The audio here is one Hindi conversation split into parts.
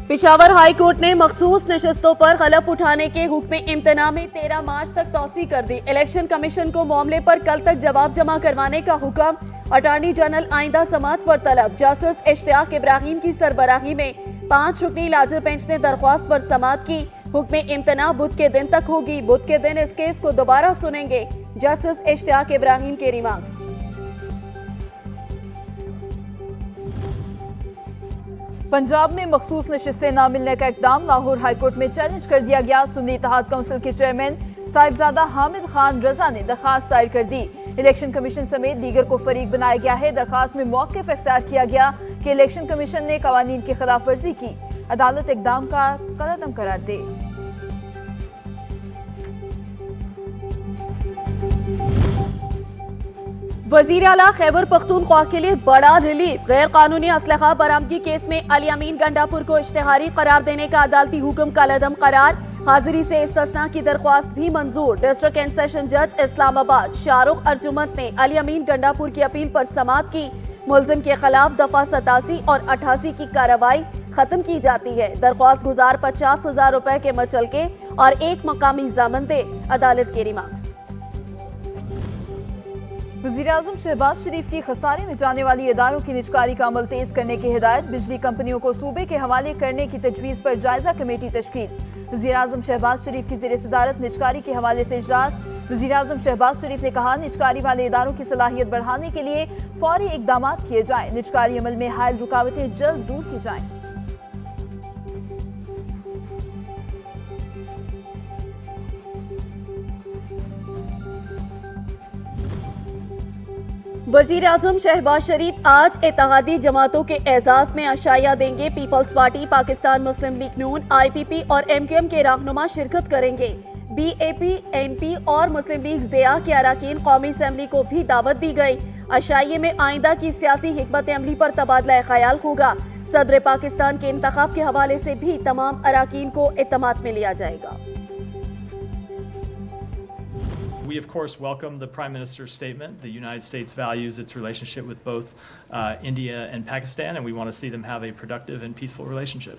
पेशावर हाई कोर्ट ने मखसूस नशस्तों पर हलफ उठाने के हुक्म इम्तना में 13 मार्च तक तौसी कर दी। इलेक्शन कमीशन को मामले पर कल तक जवाब जमा करवाने का हुक्म। अटॉर्नी जनरल आइंदा समात पर तलब। जस्टिस इश्तियाक इब्राहिम की सरबराही में 5 रुकनी लाजर बेंच ने दरख्वास्त पर समात की। हुक्म इम्तना बुध के दिन तक होगी। बुध के दिन इस केस को दोबारा सुनेंगे। जस्टिस इश्तियाक इब्राहिम के रिमार्क्स। पंजाब में मखसूस नशिस्तें न मिलने का इकदाम लाहौर हाईकोर्ट में चैलेंज कर दिया गया। सुन्नी इत्तेहाद काउंसिल के चेयरमैन साहिबजादा हामिद खान रजा ने दरखास्त दायर कर दी। इलेक्शन कमीशन समेत दीगर को फरीक बनाया गया है। दरखास्त में मौक़िफ़ इख्तियार किया गया कि इलेक्शन कमीशन ने कवानीन की खिलाफ वर्जी की। अदालत इकदाम का कलअदम करार दे। वजीर आला खैबर पख्तूनख्वा के लिए बड़ा रिलीफ। गैर कानूनी असलहा बरामदगी केस में अली अमीन गंडापुर को इश्तिहारी करार देने का अदालती हुक्म कलअदम करार। हाजिरी से इस्तिस्ना की दरख्वास्त भी मंजूर। डिस्ट्रिक्ट एंड सेशन जज इस्लामाबाद शाहरुख अर्जुमंद ने अली अमीन गंडापुर की अपील पर समात की। मुलजिम के खिलाफ दफा 87 और 88 की कार्रवाई खत्म की जाती है। दरख्वास्त गुजार 50,000 रुपए के मचलके और एक मकामी जमानते। अदालत के रिमार्क्स। वज़ीर-ए-आज़म शहबाज शरीफ की खसारे में जाने वाली इदारों की निजकारी का अमल तेज करने की हिदायत। बिजली कंपनियों को सूबे के हवाले करने की तजवीज़ पर जायजा कमेटी तश्कील। वज़ीर-ए-आज़म शहबाज शरीफ की ज़ेरे सदारत निजकारी के हवाले से इजलास। वज़ीर-ए-आज़म शहबाज शरीफ ने कहा, निजकारी वाले इदारों की सलाहियत बढ़ाने के लिए फौरी इकदाम किए जाएं। निजकारी अमल में हायल रुकावटें जल्द दूर की जाएं। वजीर आजम शहबाज शरीफ आज इत्तेहादी जमातों के एजाज में अशाया देंगे। पीपल्स पार्टी, पाकिस्तान मुस्लिम लीग नून, IPP और MQM के रहनुमा शिरकत करेंगे। BAP, NP और मुस्लिम लीग ज़िया के अरकान कौमी असम्बली को भी दावत दी गई। अशाये में आइंदा की सियासी हिकमत अमली पर तबादला ख्याल होगा। सदर पाकिस्तान के इंतखाब के हवाले से भी तमाम अरकान को इत्तेमाद में लिया जाएगा। We, of course, welcome the Prime Minister's statement. The United States values its relationship with both India and Pakistan, and we want to see them have a productive and peaceful relationship.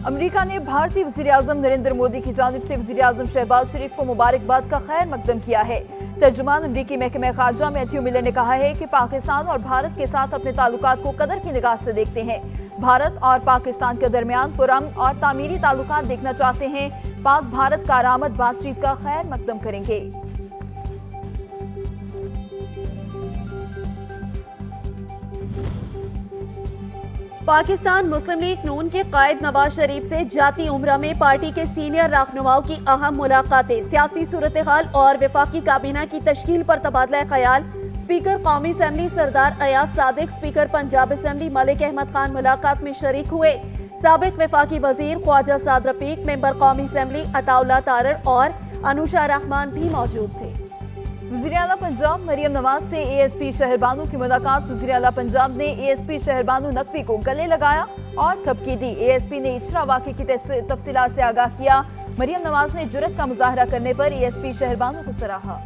America ने भारतीय वज़ीर-ए-आज़म नरेंद्र मोदी की जानिब से वज़ीर-ए-आज़म शहबाज शरीफ को मुबारकबाद का खैर मकदम किया है। तर्जुमान अमरीकी महकमे खारजा मैथ्यू मिलर ने कहा है कि पाकिस्तान और भारत के साथ अपने ताल्लुकात को कदर की निगाह से देखते हैं। भारत और पाकिस्तान के दरमियान पुरअमन और तामीरी ताल्लुकात देखना चाहते हैं। पाक भारत कारआमद बातचीत का खैर मकदम करेंगे। पाकिस्तान मुस्लिम लीग नून के कायद नवाज शरीफ से जाती उम्रा में पार्टी के सीनियर रहनुमाओं की अहम मुलाकातें। सियासी सूरत हाल और वफाकी काबीना की तश्कील पर तबादला ख्याल। स्पीकर कौमी असम्बली सरदार अयाज सादिक, स्पीकर पंजाब असम्बली मलिक अहमद खान मुलाकात में शरीक हुए। साबिक वफाकी वजीर ख्वाजा साद रफीक, मेंबर कौमी असम्बली अताउल्लाह तारर और अनुशा रहमान भी मौजूद थे। वज़ीर-ए-आला पंजाब मरियम नवाज से ASP शहरबानो की मुलाकात। वज़ीर-ए-आला पंजाब ने ASP शहरबानो नकवी को गले लगाया और थपकी दी। ASP ने इजरा वाक़े की तफसीलात से आगाह किया। मरियम नवाज ने जुर्रत का मुजाहरा करने पर ASP शहरबानो को सराहा।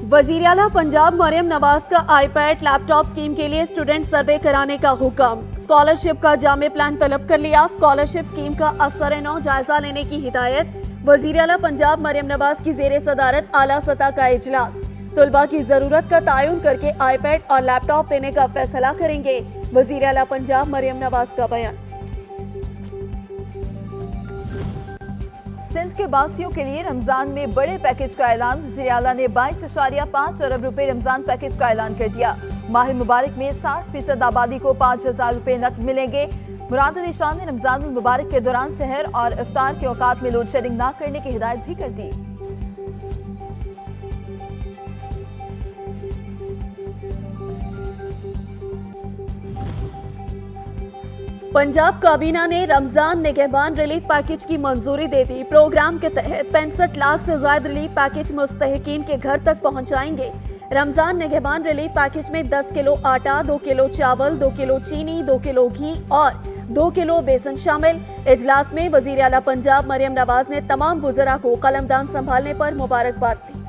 वज़ीर आला पंजाब मरियम नवाज का iPad लैपटॉप स्कीम के लिए स्टूडेंट सर्वे कराने का हुक्म। स्कॉलरशिप का जामे प्लान तलब कर लिया। स्कॉलरशिप स्कीम का असर-ए-नौ जायजा लेने की हिदायत। वज़ीर आला पंजाब मरियम नवाज की ज़ेरे सदारत आला सतह का इजलास। तुलबा की जरूरत का तयन करके iPad और लैपटॉप देने का फैसला करेंगे। वज़ीर आला पंजाब मरियम नवाज का बयान। सिंध के बासियों के लिए रमजान में बड़े पैकेज का ऐलान। वज़ीर-ए-आला ने 22.5 अरब रुपए रमजान पैकेज का ऐलान कर दिया। माह मुबारक में 60% आबादी को 5,000 रुपए नकद मिलेंगे। मुराद अली शाह ने रमजान मुबारक के दौरान सहर और इफ्तार के औकात में लोड शेडिंग न करने की हिदायत भी कर दी। पंजाब काबीना ने रमजान निगहबान रिलीफ पैकेज की मंजूरी दे दी। प्रोग्राम के तहत 65 लाख से ज्यादा रिलीफ पैकेज मुस्तहिकीन के घर तक पहुंचाएंगे। रमजान निगहबान रिलीफ पैकेज में 10 किलो आटा, 2 किलो चावल, 2 किलो चीनी, 2 किलो घी और 2 किलो बेसन शामिल। इजलास में वजीर आला पंजाब मरियम नवाज ने तमाम वुज़रा को कलमदान संभालने पर मुबारकबाद दी।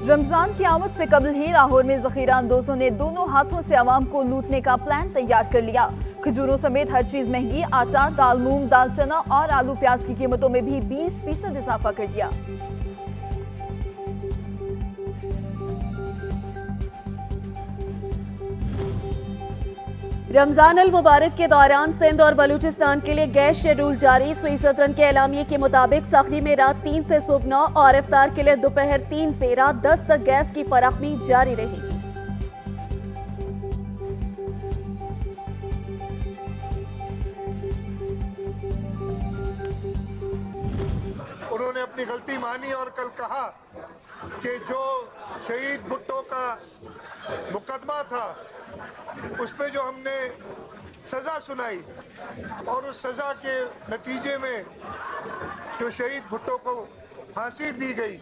रमजान की आमद से कबल ही लाहौर में जखीरा अंदोजों ने दोनों हाथों से आवाम को लूटने का प्लान तैयार कर लिया। खजूरों समेत हर चीज महंगी, आटा, दाल, मूंग, दाल, चना और आलू प्याज की कीमतों में भी 20% इजाफा कर दिया। रमजान अल मुबारक के दौरान सिंध और बलूचिस्तान के लिए गैस शेड्यूल जारी। सुई सदरन के एलामिये के मुताबिक सखरी में रात 3 से सुबह 9 और इफ्तार के लिए दोपहर 3 से रात 10 तक गैस की फराखमी जारी रहेगी। उन्होंने अपनी गलती मानी और कल कहा कि जो शहीद भुट्टो का मुकदमा था उस पे जो हमने सज़ा सुनाई और उस सज़ा के नतीजे में जो शहीद भुट्टो को फांसी दी गई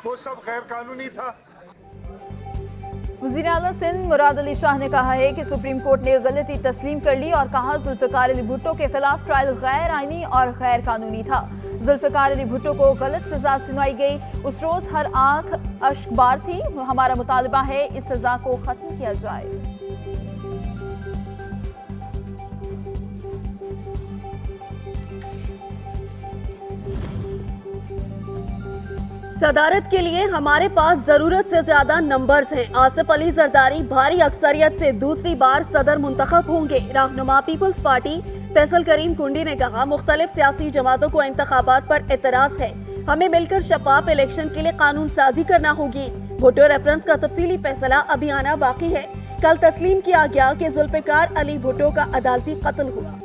वो सब गैर कानूनी था। वज़ीर आला सिंध मुराद अली शाह ने कहा है कि सुप्रीम कोर्ट ने गलती तस्लीम कर ली और कहा जुल्फ़िकार अली भुट्टो के खिलाफ ट्रायल गैर आईनी और गैर कानूनी था। जुल्फ़िकार अली भुट्टो को गलत सजा सुनाई गई। उस रोज हर आंख अश्कबार थी। हमारा मुतालबा है इस सजा को खत्म किया जाए। सदारत के लिए हमारे पास जरूरत से ज्यादा नंबर्स हैं। आसिफ अली जरदारी भारी अक्सरियत से दूसरी बार सदर मुंतखब होंगे। रहनुमा पीपल्स पार्टी फैसल करीम कुंडी ने कहा, मुख्तलिफ सियासी जमातों को इंतखाबात पर एतराज है, हमें मिलकर शफाफ इलेक्शन के लिए कानून साजी करना होगी। भुट्टो रेफरेंस का तफसीली फैसला अभी आना बाकी है। कल तस्लीम किया गया कि जुल्फ़िकार अली भुट्टो का अदालती कत्ल हुआ।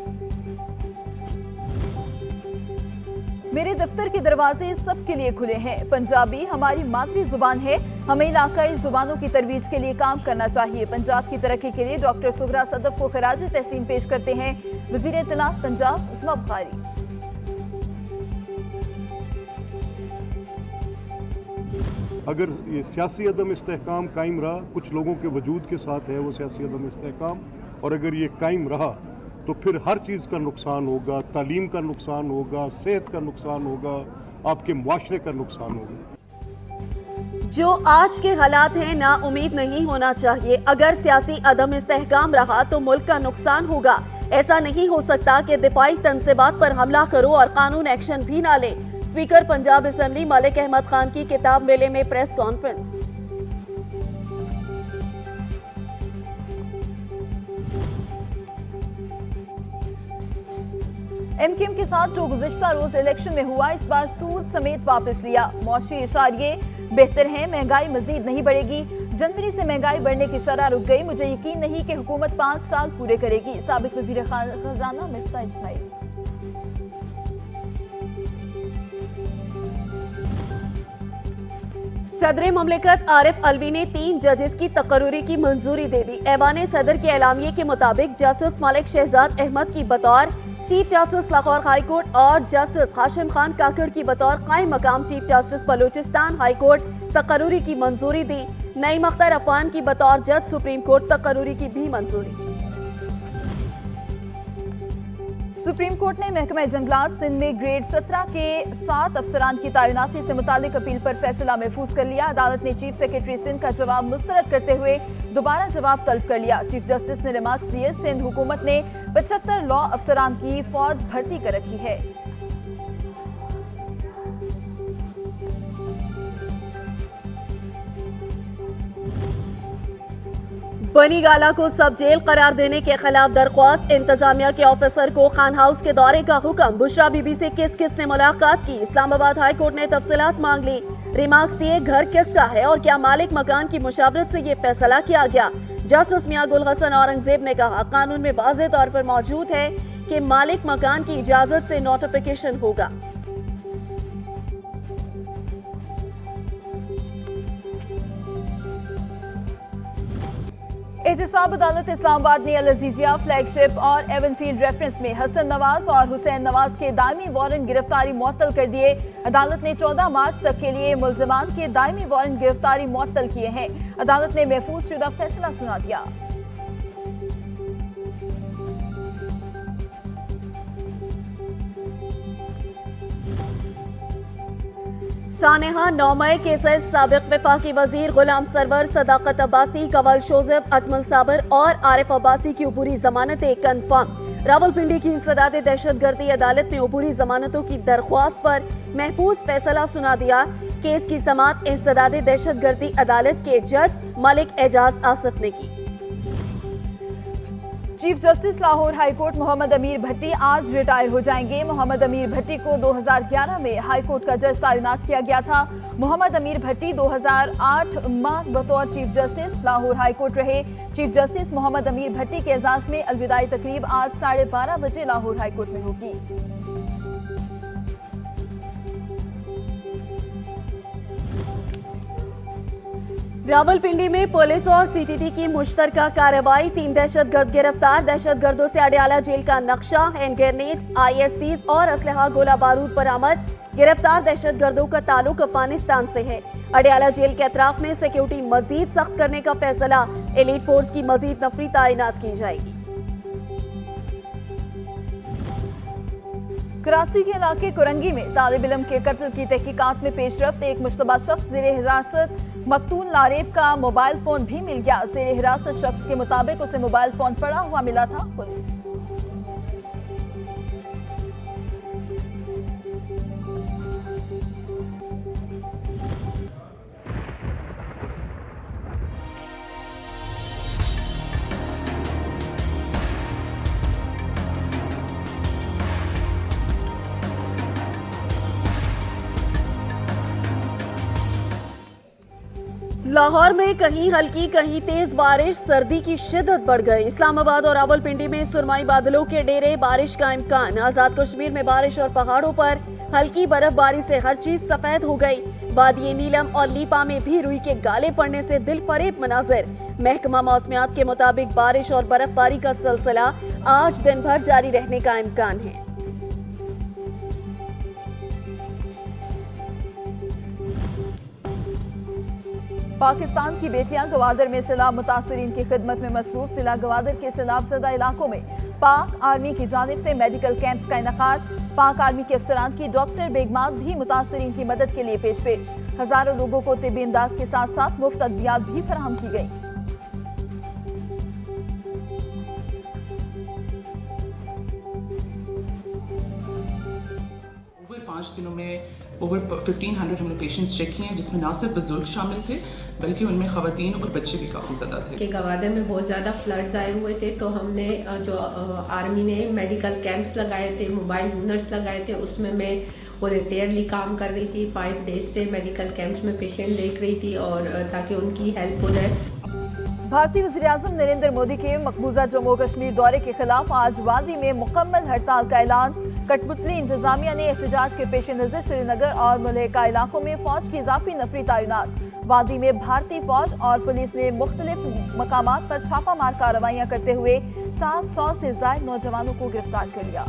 मेरे दफ्तर के दरवाजे सबके लिए खुले हैं। पंजाबी हमारी मातृ जुबान है, हमें इलाकाई जुबानों की तरवीज के लिए काम करना चाहिए। पंजाब की तरक्की के लिए डॉक्टर सुगरा सदफ को खराज तहसीन पेश करते हैं वज़ीर इत्तलात पंजाब उस्मा बुखारी। अगर ये सियासी अदम इस्तेहकाम कायम रहा, कुछ लोगों के वजूद के साथ है वो सियासी अदम इस्तेहकाम, और अगर ये कायम रहा तो फिर हर चीज़ का नुकसान होगा, तालीम का नुकसान होगा, सेहत का नुकसान होगा, आपके मुआशरे का नुकसान होगा। जो आज के हालात हैं ना उम्मीद नहीं होना चाहिए। अगर सियासी अदम इस्तेहकाम रहा तो मुल्क का नुकसान होगा। ऐसा नहीं हो सकता कि दिफाई तनसीबात पर हमला करो और कानून एक्शन भी ना ले। स्पीकर पंजाब असेंबली मलिक अहमद खान की किताब मेले में प्रेस कॉन्फ्रेंस। एमकेएम के साथ जो गुज़िश्ता रोज इलेक्शन में हुआ, इस बार सूद समेत वापस लिया। मौशी इशारे बेहतर हैं, महंगाई मजीद नहीं बढ़ेगी। जनवरी से महंगाई बढ़ने की शरह रुक गई। मुझे यकीन नहीं कि हुकूमत 5 साल पूरे करेगी। साबिक वज़ीर खजाना मिफ्ता इस्माइल। सदर मुमलिकत आरिफ अलवी ने 3 जजेस की तकर्रुरी की मंजूरी दे दी। ऐवान सदर के एलामिये के मुताबिक जस्टिस मलिक शहजाद अहमद की बतौर chief justice Lahore high court और जस्टिस हाशिम खान काकड़ की बतौर कायम मकाम chief justice Balochistan high court तकर्रुरी की मंजूरी दी। नईम अख्तर अफवान की बतौर जज सुप्रीम कोर्ट तकर्रुरी की भी मंजूरी। सुप्रीम कोर्ट ने महकमा जंगलात सिंध में ग्रेड 17 के 7 अफसरान की तैनाती से मुतालिक अपील पर फैसला महफूज कर लिया। अदालत ने चीफ सेक्रेटरी सिंध का जवाब मुस्तरद करते हुए दोबारा जवाब तलब कर लिया। चीफ जस्टिस ने रिमार्क्स दिए, सिंध हुकूमत ने 75 लॉ अफसरान की फौज भर्ती कर रखी है। बनी गाला को सब जेल करार देने के खिलाफ दरख्वास्त। इंतजामिया के ऑफिसर को खान हाउस के दौरे का हुक्म। बुशरा बीबी से किस किस ने मुलाकात की? इस्लामाबाद हाई कोर्ट ने तफसीलात मांग ली। रिमार्क्स दिए, घर किसका है और क्या मालिक मकान की मुशावरत से ये फैसला किया गया? जस्टिस मियां गुल हसन औरंगजेब ने कहा, कानून में वाज़ेह तौर पर मौजूद है कि मालिक मकान की इजाजत से नोटिफिकेशन होगा। एहतसाब अदालत इस्लामाबाद ने अल अजीजिया, फ्लैगशिप और एवनफील्ड रेफरेंस में हसन नवाज और हुसैन नवाज के दायमी वारंट गिरफ्तारी मुअत्तल कर दिए। अदालत ने 14 मार्च तक के लिए मुल्जिमान के दायमी वारंट गिरफ्तारी मुअत्तल किए हैं। अदालत ने महफूज शुदा फैसला सुना दिया। सानेहा नौमय केसेस साबिक वफाकी वजीर गुलाम सरवर, सदाकत अब्बासी, कवल शोजब, अजमल साबर और आरिफ अब्बासी की अबूरी जमानतें कन्फर्म। रावलपिंडी की इंसदाद दहशतगर्दी अदालत ने अबूरी जमानतों की दरख्वास्त पर महफूज फैसला सुना दिया। केस की समाअत इंसदाद दहशतगर्दी अदालत के जज मलिक एजाज आसिफ ने की। Chief justice Lahore high court Mohammad Amir Bhatti आज रिटायर हो जाएंगे। मोहम्मद अमीर भट्टी को 2011 में हाईकोर्ट का जज तैनात किया गया था। मोहम्मद अमीर भट्टी 2008 माह बतौर चीफ जस्टिस लाहौर हाईकोर्ट रहे। चीफ जस्टिस मोहम्मद अमीर भट्टी के एजाज में अलविदाई तकरीब आज 12:30 बजे लाहौर हाईकोर्ट में होगी। रावलपिंडी में पुलिस और सीटीटी की मुश्तरका कार्रवाई, 3 दहशतगर्द गिरफ्तार। दहशतगर्दों से अडयाला जेल का नक्शा, हैंड ग्रेनेड, ISTs और असलहा गोला बारूद बरामद। गिरफ्तार दहशतगर्दों का ताल्लुक अफगानिस्तान से है। अडयाला जेल के अतराफ में सिक्योरिटी मजीद सख्त करने का फैसला, एलीट फोर्स की मजीद नफरी तैनात की जाएगी। कराची के इलाके कुरंगी में तालिब इल्म के कत्ल की तहकीकात में पेशरफ्त, एक मुश्तबा शख्स ज़ेरे हिरासत मकतूल नारेब का मोबाइल फोन भी मिल गया। ज़ेरे हिरासत शख्स के मुताबिक उसे मोबाइल फोन पड़ा हुआ मिला था। पुलिस लाहौर में कहीं हल्की कहीं तेज बारिश, सर्दी की शिद्दत बढ़ गई। इस्लामाबाद और रावलपिंडी में सुरमाई बादलों के डेरे, बारिश का इम्कान। आजाद कश्मीर में बारिश और पहाड़ों पर हल्की बर्फबारी से हर चीज सफेद हो गई। वादी नीलम और लीपा में भी रुई के गाले पड़ने से दिल फरेब मनाजिर। महकमा मौसमियात के मुताबिक बारिश और बर्फबारी का सिलसिला आज दिन भर जारी रहने का इम्कान है। पाकिस्तान की बेटियां गवादर में सैलाब मुतासरीन की खिदमत में मसरूफ। जिला गवादर के सैलाब ज़दा इलाकों में पाक आर्मी की जानिब से मेडिकल कैंप्स का इनेकाद। पाक आर्मी के अफसरान की डॉक्टर बेगमात भी मुतासरीन की मदद के लिए पेश। हजारों लोगों को तिब्बी इमदाद के साथ साथ मुफ्त अद्वियात भी फराहम की गई। ओवर 5 दिनों में ओवर 1500 हमने पेशेंट्स चेक किए हैं, जिसमें ना सिर्फ बुजुर्ग शामिल थे बल्कि उनमें खवातीन और बच्चे भी काफ़ी ज़्यादा थे। कि गवादर में बहुत ज़्यादा फ्लड्स आए हुए थे, तो हमने जो आर्मी ने मेडिकल कैंप्स लगाए थे, मोबाइल यूनिट्स लगाए थे, उसमें मैं वॉलंटियरली काम कर रही थी। 5 डेज से मेडिकल कैंप्स में पेशेंट देख रही थी और ताकि उनकी हेल्प हो जाए। भारतीय वज़ीर-ए-आज़म नरेंद्र मोदी के मकबूजा जम्मू कश्मीर दौरे के खिलाफ आज वादी में मुकम्मल हड़ताल का ऐलान। कठपुतली इंतजामिया ने एहतजाज के पेश नज़र श्रीनगर और मुल्हिका इलाकों में फौज की इजाफी नफरी तैनात। वादी में भारतीय फौज और पुलिस ने मुख्तलिफ मकामात पर छापामार कार्रवाइयां करते हुए 700 से ज़ायद नौजवानों को गिरफ्तार कर लिया।